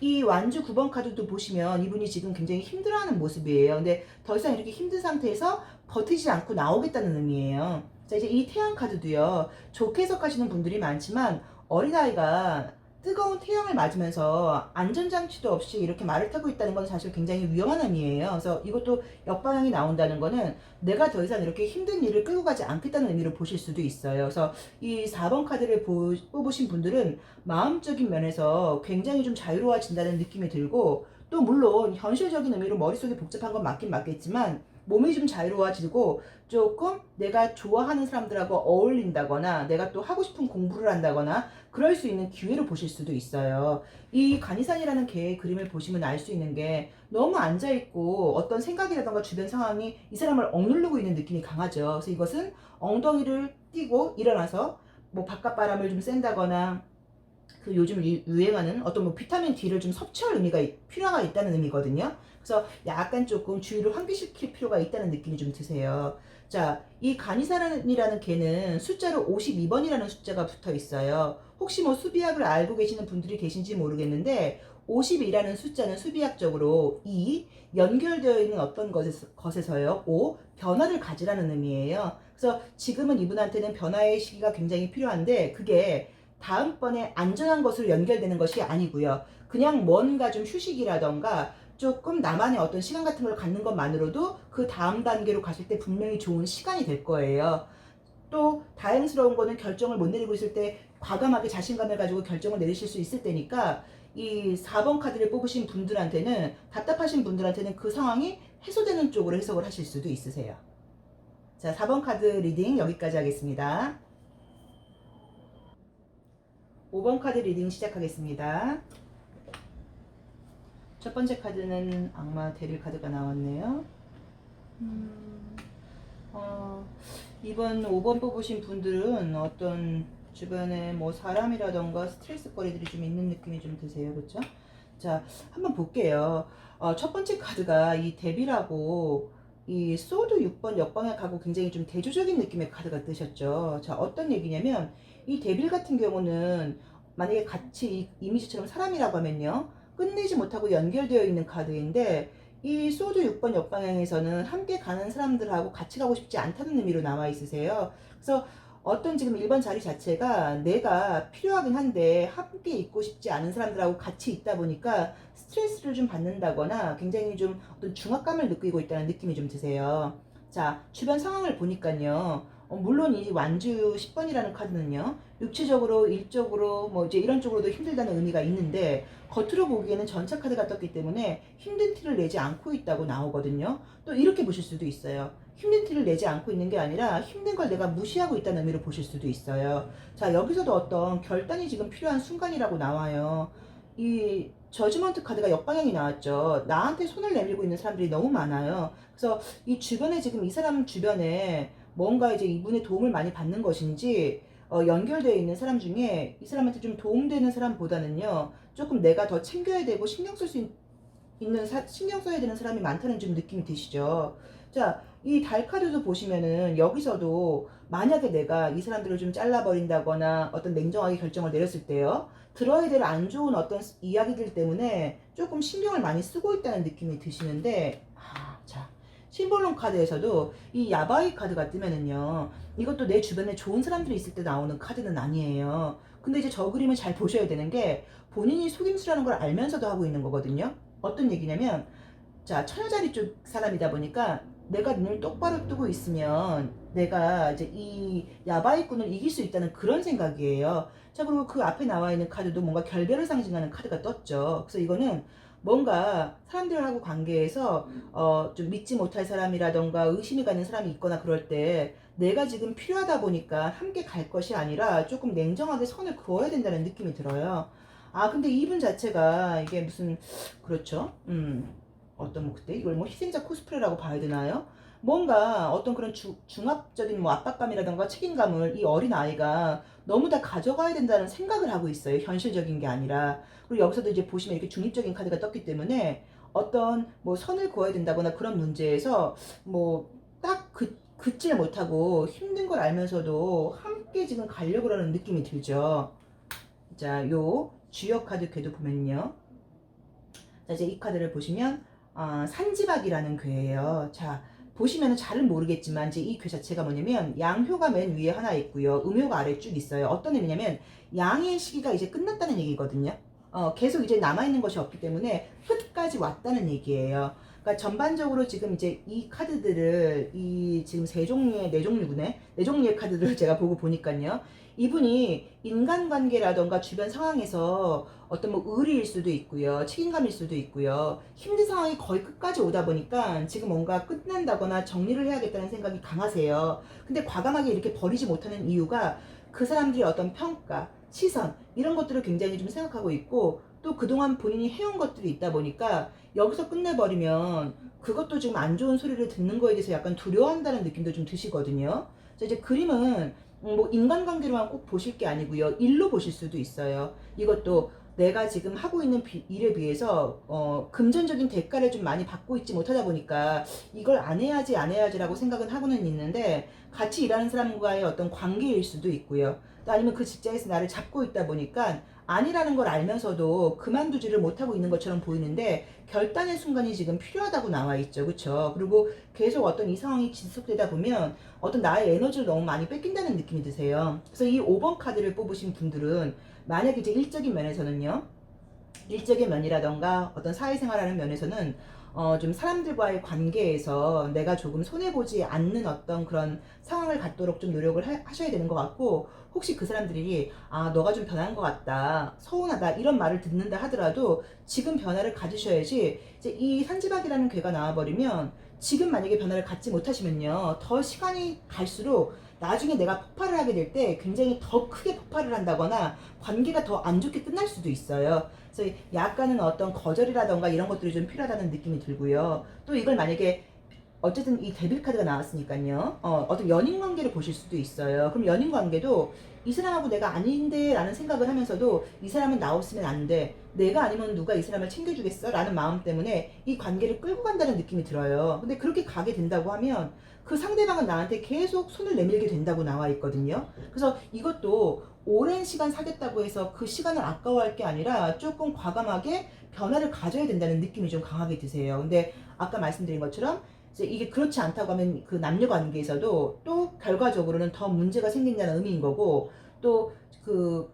이 완주 9번 카드도 보시면 이분이 지금 굉장히 힘들어하는 모습이에요. 근데 더 이상 이렇게 힘든 상태에서 버티지 않고 나오겠다는 의미예요. 자, 이제 이 태양 카드도요, 좋게 해석하시는 분들이 많지만 어린아이가 뜨거운 태양을 맞으면서 안전장치도 없이 이렇게 말을 타고 있다는 건 사실 굉장히 위험한 의미예요. 그래서 이것도 역방향이 나온다는 거는 내가 더 이상 이렇게 힘든 일을 끌고 가지 않겠다는 의미로 보실 수도 있어요. 그래서 이 4번 카드를 뽑으신 분들은 마음적인 면에서 굉장히 좀 자유로워진다는 느낌이 들고, 또 물론 현실적인 의미로 머릿속이 복잡한 건 맞긴 맞겠지만 몸이 좀 자유로워지고 조금 내가 좋아하는 사람들하고 어울린다거나 내가 또 하고 싶은 공부를 한다거나 그럴 수 있는 기회를 보실 수도 있어요. 이 간이산이라는 개의 그림을 보시면 알 수 있는 게 너무 앉아있고 어떤 생각이라던가 주변 상황이 이 사람을 억누르고 있는 느낌이 강하죠. 그래서 이것은 엉덩이를 띄고 일어나서 뭐 바깥 바람을 좀 쐰다거나 그 요즘 유행하는 어떤 뭐 비타민 D를 좀 섭취할 필요가 있다는 의미거든요. 그래서 약간 조금 주의를 환기시킬 필요가 있다는 느낌이 좀 드세요. 자, 이 간이사란이라는 개는 숫자로 52번이라는 숫자가 붙어 있어요. 혹시 뭐 수비학을 알고 계시는 분들이 계신지 모르겠는데 52라는 숫자는 수비학적으로 2, 연결되어 있는 어떤 것에서요, 5, 변화를 가지라는 의미예요. 그래서 지금은 이분한테는 변화의 시기가 굉장히 필요한데 그게 다음번에 안전한 것으로 연결되는 것이 아니고요. 그냥 뭔가 좀 휴식이라던가 조금 나만의 어떤 시간 같은 걸 갖는 것만으로도 그 다음 단계로 가실 때 분명히 좋은 시간이 될 거예요. 또 다행스러운 거는 결정을 못 내리고 있을 때 과감하게 자신감을 가지고 결정을 내리실 수 있을 때니까 이 4번 카드를 뽑으신 분들한테는, 답답하신 분들한테는 그 상황이 해소되는 쪽으로 해석을 하실 수도 있으세요. 자, 4번 카드 리딩 여기까지 하겠습니다. 5번 카드 리딩 시작하겠습니다. 첫 번째 카드는 악마 대릴 카드가 나왔네요. 이번 5번 뽑으신 분들은 어떤 주변에 뭐 사람이라던가 스트레스 거리들이 좀 있는 느낌이 좀 드세요. 그쵸? 자, 한번 볼게요. 첫 번째 카드가 이 데빌하고 이 소드 6번 역방향하고 굉장히 좀 대조적인 느낌의 카드가 뜨셨죠. 자, 어떤 얘기냐면 이 데빌 같은 경우는 만약에 같이 이 이미지처럼 사람이라고 하면요, 끝내지 못하고 연결되어 있는 카드인데 이 소드 6번 역방향에서는 함께 가는 사람들하고 같이 가고 싶지 않다는 의미로 나와 있으세요. 그래서 어떤 지금 1번 자리 자체가 내가 필요하긴 한데 함께 있고 싶지 않은 사람들하고 같이 있다 보니까 스트레스를 좀 받는다거나 굉장히 좀 어떤 중압감을 느끼고 있다는 느낌이 좀 드세요. 자, 주변 상황을 보니까요. 물론 이 완주 10번이라는 카드는요, 육체적으로, 일적으로, 뭐 이제 이런 쪽으로도 힘들다는 의미가 있는데, 겉으로 보기에는 전차 카드가 떴기 때문에 힘든 티를 내지 않고 있다고 나오거든요. 또 이렇게 보실 수도 있어요. 힘든 티를 내지 않고 있는 게 아니라 힘든 걸 내가 무시하고 있다는 의미로 보실 수도 있어요. 자, 여기서도 어떤 결단이 지금 필요한 순간이라고 나와요. 이 저지먼트 카드가 역방향이 나왔죠. 나한테 손을 내밀고 있는 사람들이 너무 많아요. 그래서 이 주변에 지금 이 사람 주변에 뭔가 이제 이분의 도움을 많이 받는 것인지 연결되어 있는 사람 중에 이 사람한테 좀 도움되는 사람보다는요, 조금 내가 더 챙겨야 되고 신경 쓸 수 있는 신경 써야 되는 사람이 많다는 좀 느낌이 드시죠. 자, 이 달 카드도 보시면은 여기서도 만약에 내가 이 사람들을 좀 잘라버린다거나 어떤 냉정하게 결정을 내렸을 때요, 들어야 될 안 좋은 어떤 이야기들 때문에 조금 신경을 많이 쓰고 있다는 느낌이 드시는데, 자, 심볼론 카드에서도 이 야바이 카드가 뜨면은요, 이것도 내 주변에 좋은 사람들이 있을 때 나오는 카드는 아니에요. 근데 이제 저 그림을 잘 보셔야 되는 게 본인이 속임수라는 걸 알면서도 하고 있는 거거든요. 어떤 얘기냐면, 자, 처녀자리 쪽 사람이다 보니까 내가 눈을 똑바로 뜨고 있으면 내가 이제 이 야바이꾼을 이길 수 있다는 그런 생각이에요. 자, 그리고 그 앞에 나와 있는 카드도 뭔가 결별을 상징하는 카드가 떴죠. 그래서 이거는 뭔가 사람들하고 관계에서 좀 믿지 못할 사람이라던가 의심이 가는 사람이 있거나 그럴 때 내가 지금 필요하다 보니까 함께 갈 것이 아니라 조금 냉정하게 선을 그어야 된다는 느낌이 들어요. 아, 근데 이분 자체가 이게 무슨, 그렇죠. 어떤 뭐 그때 이걸 뭐 희생자 코스프레라고 봐야 되나요? 뭔가 어떤 그런 중압적인 뭐 압박감이라던가 책임감을 이 어린 아이가 너무 다 가져가야 된다는 생각을 하고 있어요. 현실적인 게 아니라. 그리고 여기서도 이제 보시면 이렇게 중립적인 카드가 떴기 때문에 어떤 뭐 선을 그어야 된다거나 그런 문제에서 뭐 딱 긋질 못하고 힘든 걸 알면서도 함께 지금 가려고 하는 느낌이 들죠. 자, 요 주역 카드 궤도 보면요. 자, 이제 이 카드를 보시면 산지박이라는 괴예요. 자, 보시면은 잘은 모르겠지만 이제 이 괴 자체가 뭐냐면 양효가 맨 위에 하나 있고요. 음효가 아래 쭉 있어요. 어떤 의미냐면 양의 시기가 이제 끝났다는 얘기거든요. 계속 이제 남아있는 것이 없기 때문에 끝까지 왔다는 얘기예요. 그러니까 전반적으로 지금 이제 이 카드들을 이 지금 세 종류의 네 종류구네. 네 종류의 카드들을 제가 보고 보니까요. 이분이 인간관계라던가 주변 상황에서 어떤 뭐 의리일 수도 있고요. 책임감일 수도 있고요. 힘든 상황이 거의 끝까지 오다 보니까 지금 뭔가 끝난다거나 정리를 해야겠다는 생각이 강하세요. 근데 과감하게 이렇게 버리지 못하는 이유가 그 사람들의 어떤 평가, 시선 이런 것들을 굉장히 좀 생각하고 있고 또 그동안 본인이 해온 것들이 있다 보니까 여기서 끝내버리면 그것도 지금 안 좋은 소리를 듣는 거에 대해서 약간 두려워한다는 느낌도 좀 드시거든요. 그래서 이제 그림은 뭐 인간관계로만 꼭 보실 게 아니고요. 일로 보실 수도 있어요. 이것도 내가 지금 하고 있는 일에 비해서 금전적인 대가를 좀 많이 받고 있지 못하다 보니까 이걸 안 해야지 안 해야지라고 생각은 하고는 있는데 같이 일하는 사람과의 어떤 관계일 수도 있고요. 또 아니면 그 직장에서 나를 잡고 있다 보니까 아니라는 걸 알면서도 그만두지를 못하고 있는 것처럼 보이는데 결단의 순간이 지금 필요하다고 나와 있죠. 그렇죠? 그리고 계속 어떤 이 상황이 지속되다 보면 어떤 나의 에너지를 너무 많이 뺏긴다는 느낌이 드세요. 그래서 이 5번 카드를 뽑으신 분들은 만약 이제 일적인 면에서는요. 일적인 면이라던가 어떤 사회생활하는 면에서는 좀 사람들과의 관계에서 내가 조금 손해보지 않는 어떤 그런 상황을 갖도록 좀 노력을 하셔야 되는 것 같고 혹시 그 사람들이 너가 좀 변한 것 같다 서운하다 이런 말을 듣는다 하더라도 지금 변화를 가지셔야지 이제 이 산지박이라는 괴가 나와버리면 지금 만약에 변화를 갖지 못하시면요 더 시간이 갈수록 나중에 내가 폭발을 하게 될 때 굉장히 더 크게 폭발을 한다거나 관계가 더 안 좋게 끝날 수도 있어요. 그래서 약간은 어떤 거절이라던가 이런 것들이 좀 필요하다는 느낌이 들고요. 또 이걸 만약에 어쨌든 이 데빌 카드가 나왔으니까요. 어떤 연인 관계를 보실 수도 있어요. 그럼 연인 관계도 이 사람하고 내가 아닌데 라는 생각을 하면서도 이 사람은 나 없으면 안 돼. 내가 아니면 누가 이 사람을 챙겨주겠어? 라는 마음 때문에 이 관계를 끌고 간다는 느낌이 들어요. 근데 그렇게 가게 된다고 하면 그 상대방은 나한테 계속 손을 내밀게 된다고 나와 있거든요. 그래서 이것도 오랜 시간 사귀었다고 해서 그 시간을 아까워할 게 아니라 조금 과감하게 변화를 가져야 된다는 느낌이 좀 강하게 드세요. 근데 아까 말씀드린 것처럼 이제 이게 그렇지 않다고 하면 그 남녀 관계에서도 또 결과적으로는 더 문제가 생긴다는 의미인 거고 또 그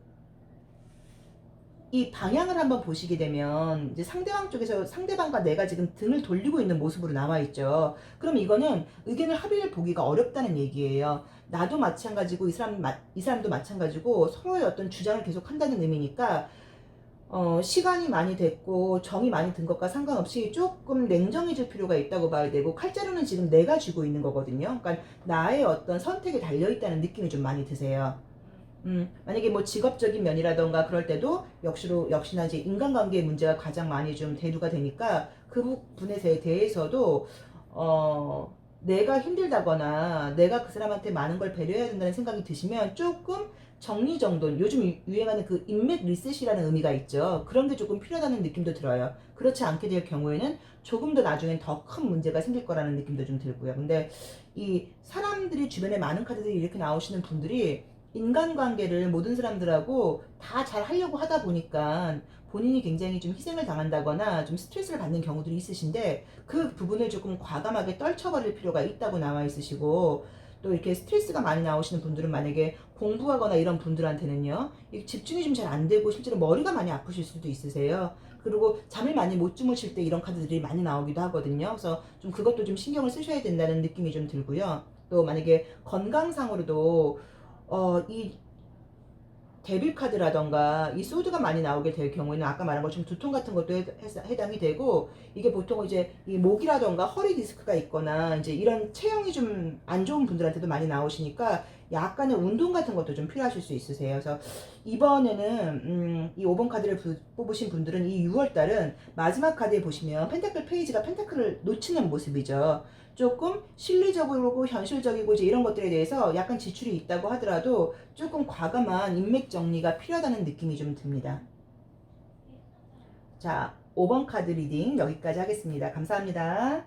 이 방향을 한번 보시게 되면 이제 상대방 쪽에서 상대방과 내가 지금 등을 돌리고 있는 모습으로 나와 있죠. 그럼 이거는 의견을 합의를 보기가 어렵다는 얘기예요. 나도 마찬가지고 이 사람도 마찬가지고 서로의 어떤 주장을 계속 한다는 의미니까 시간이 많이 됐고 정이 많이 든 것과 상관없이 조금 냉정해질 필요가 있다고 봐야 되고 칼자루는 지금 내가 쥐고 있는 거거든요. 그러니까 나의 어떤 선택에 달려있다는 느낌이 좀 많이 드세요. 만약에 뭐 직업적인 면이라던가 그럴 때도 역시나 이제 인간관계의 문제가 가장 많이 좀 대두가 되니까 그 부분에 대해서도 내가 힘들다거나 내가 그 사람한테 많은 걸 배려해야 된다는 생각이 드시면 조금 정리정돈 요즘 유행하는 그 인맥 리셋이라는 의미가 있죠. 그런 게 조금 필요하다는 느낌도 들어요. 그렇지 않게 될 경우에는 조금 더 나중엔 더 큰 문제가 생길 거라는 느낌도 좀 들고요. 근데 이 사람들이 주변에 많은 카드들이 이렇게 나오시는 분들이 인간관계를 모든 사람들하고 다 잘 하려고 하다 보니까 본인이 굉장히 좀 희생을 당한다거나 좀 스트레스를 받는 경우들이 있으신데 그 부분을 조금 과감하게 떨쳐버릴 필요가 있다고 나와 있으시고 또 이렇게 스트레스가 많이 나오시는 분들은 만약에 공부하거나 이런 분들한테는요 집중이 좀 잘 안 되고 실제로 머리가 많이 아프실 수도 있으세요. 그리고 잠을 많이 못 주무실 때 이런 카드들이 많이 나오기도 하거든요. 그래서 좀 그것도 좀 신경을 쓰셔야 된다는 느낌이 좀 들고요. 또 만약에 건강상으로도 이 데빌 카드라던가 이 소드가 많이 나오게 될 경우에는 아까 말한 것처럼 두통 같은 것도 해당이 되고, 이게 보통 이제 이 목이라던가 허리 디스크가 있거나 이제 이런 체형이 좀 안 좋은 분들한테도 많이 나오시니까 약간의 운동 같은 것도 좀 필요하실 수 있으세요. 그래서 이번에는 이 5번 카드를 뽑으신 분들은 이 6월 달은 마지막 카드에 보시면 펜타클 페이지가 펜타클을 놓치는 모습이죠. 조금 실리적이고 현실적이고 이제 이런 것들에 대해서 약간 지출이 있다고 하더라도 조금 과감한 인맥 정리가 필요하다는 느낌이 좀 듭니다. 자, 5번 카드 리딩 여기까지 하겠습니다. 감사합니다.